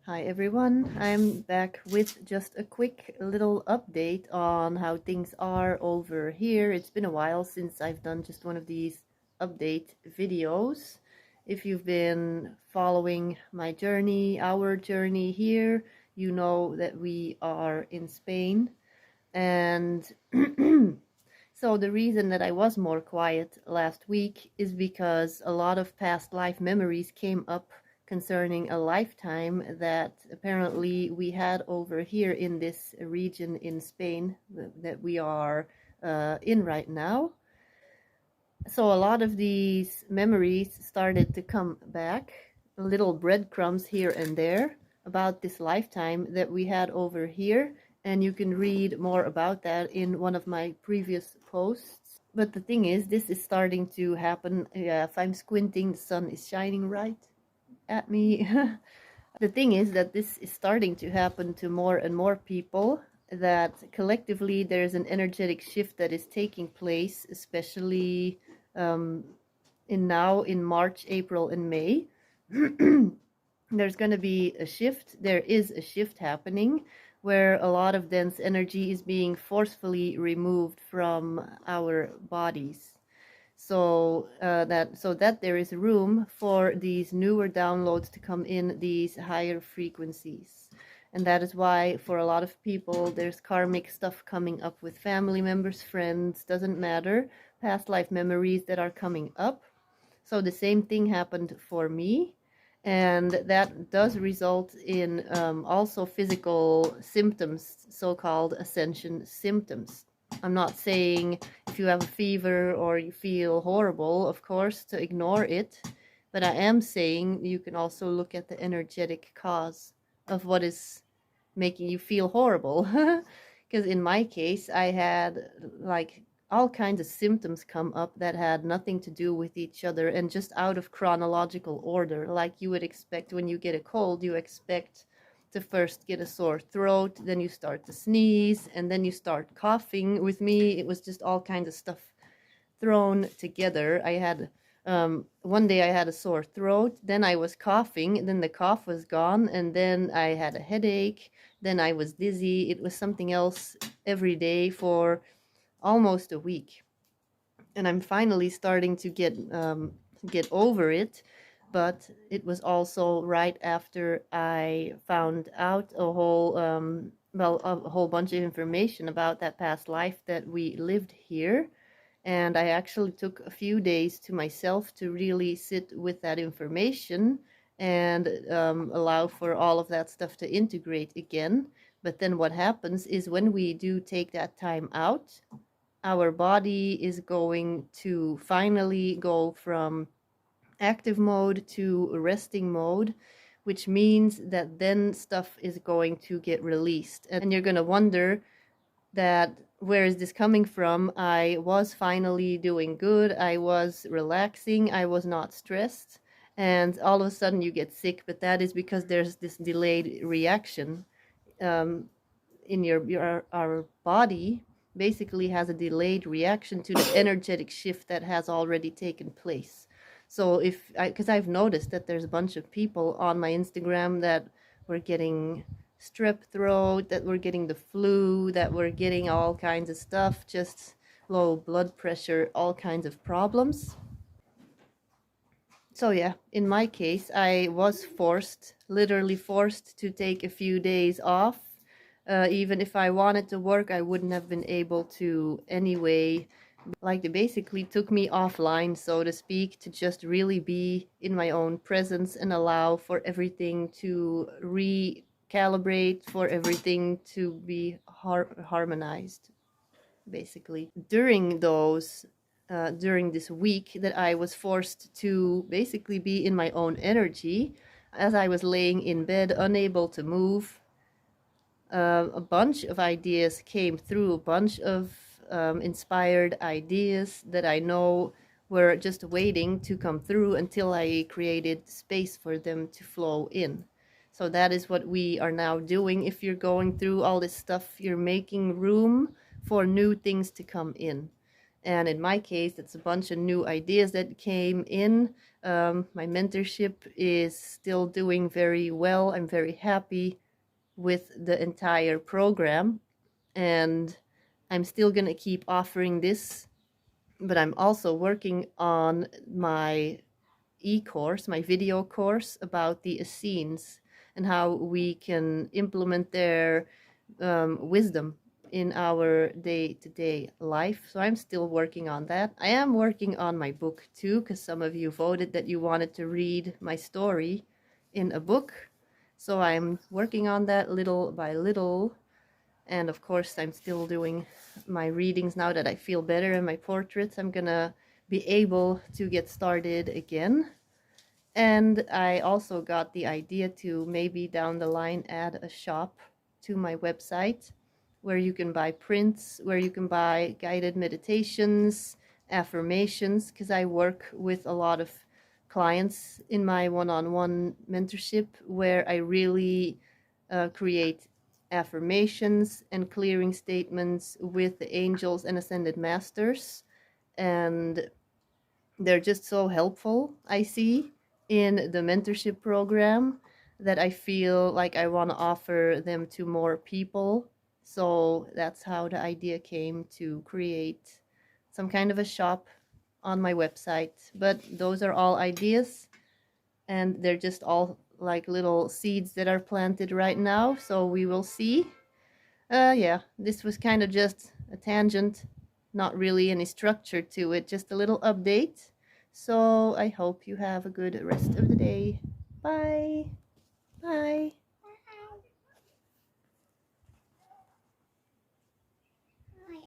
Hi everyone, I'm back with just a quick little update on how things are over here. It's been a while since I've done just one of these update videos. If you've been following my journey, our journey here, you know that we are in Spain. And so the reason that I was more quiet last week is because a lot of past life memories came up concerning a lifetime that apparently we had over here in this region in Spain that we are in right now. So a lot of these memories started to come back, little breadcrumbs here and there about this lifetime that we had over here, and you can read more about that in one of my previous posts. But the thing is, this is starting to happen. If I'm squinting, the sun is shining right at me. The thing is that this is starting to happen to more and more people, that collectively there's an energetic shift that is taking place, especially in March, April, and May. There's going to be a shift. There is a shift happening where a lot of dense energy is being forcefully removed from our bodies. So that there is room for these newer downloads to come in, these higher frequencies. And that is why for a lot of people there's karmic stuff coming up with family members, friends, doesn't matter, past life memories that are coming up. So the same thing happened for me, and that does result in also physical symptoms, so-called ascension symptoms. I'm not saying if you have a fever or you feel horrible, of course, to ignore it, but I am saying you can also look at the energetic cause of what is making you feel horrible. Because in my case, I had like all kinds of symptoms come up that had nothing to do with each other and just out of chronological order. Like you would expect when you get a cold, you expect to first get a sore throat, then you start to sneeze, and then you start coughing. With me, it was just all kinds of stuff thrown together. I had one day I had a sore throat, then I was coughing, then the cough was gone, and then I had a headache, then I was dizzy. It was something else every day for almost a week. And I'm finally starting to get over it, but it was also right after I found out a whole bunch of information about that past life that we lived here. And I actually took a few days to myself to really sit with that information and allow for all of that stuff to integrate again. But then what happens is when we do take that time out, our body is going to finally go from active mode to resting mode, which means that then stuff is going to get released. And you're going to wonder that where is this coming from? I was finally doing good. I was relaxing. I was not stressed. And all of a sudden you get sick, but that is because there's this delayed reaction in our body basically has a delayed reaction to the energetic shift that has already taken place. So because I've noticed that there's a bunch of people on my Instagram that were getting strep throat, that were getting the flu, that were getting all kinds of stuff, just low blood pressure, all kinds of problems. So yeah, in my case, I was literally forced to take a few days off. Even if I wanted to work, I wouldn't have been able to anyway. Like they basically took me offline, so to speak, to just really be in my own presence and allow for everything to recalibrate, for everything to be harmonized, basically. During this week that I was forced to basically be in my own energy, as I was laying in bed, unable to move, a bunch of ideas came through, a bunch of inspired ideas that I know were just waiting to come through until I created space for them to flow in. So that is what we are now doing. If you're going through all this stuff, you're making room for new things to come in. And in my case, it's a bunch of new ideas that came in. My mentorship is still doing very well. I'm very happy with the entire program, and I'm still going to keep offering this, but I'm also working on my e-course, my video course about the Essenes and how we can implement their wisdom in our day-to-day life. So I'm still working on that. I am working on my book too, because some of you voted that you wanted to read my story in a book. So I'm working on that little by little. And of course, I'm still doing my readings now that I feel better, and my portraits. I'm gonna be able to get started again. And I also got the idea to maybe down the line add a shop to my website where you can buy prints, where you can buy guided meditations, affirmations, because I work with a lot of clients in my one-on-one mentorship where I really create affirmations and clearing statements with the angels and ascended masters. And they're just so helpful, I see, in the mentorship program, that I feel like I want to offer them to more people. So that's how the idea came to create some kind of a shop on my website. But those are all ideas, and they're just all like little seeds that are planted right now. So we will see. Yeah, this was kind of just a tangent, not really any structure to it, just a little update. So I hope you have a good rest of the day. Bye. Bye.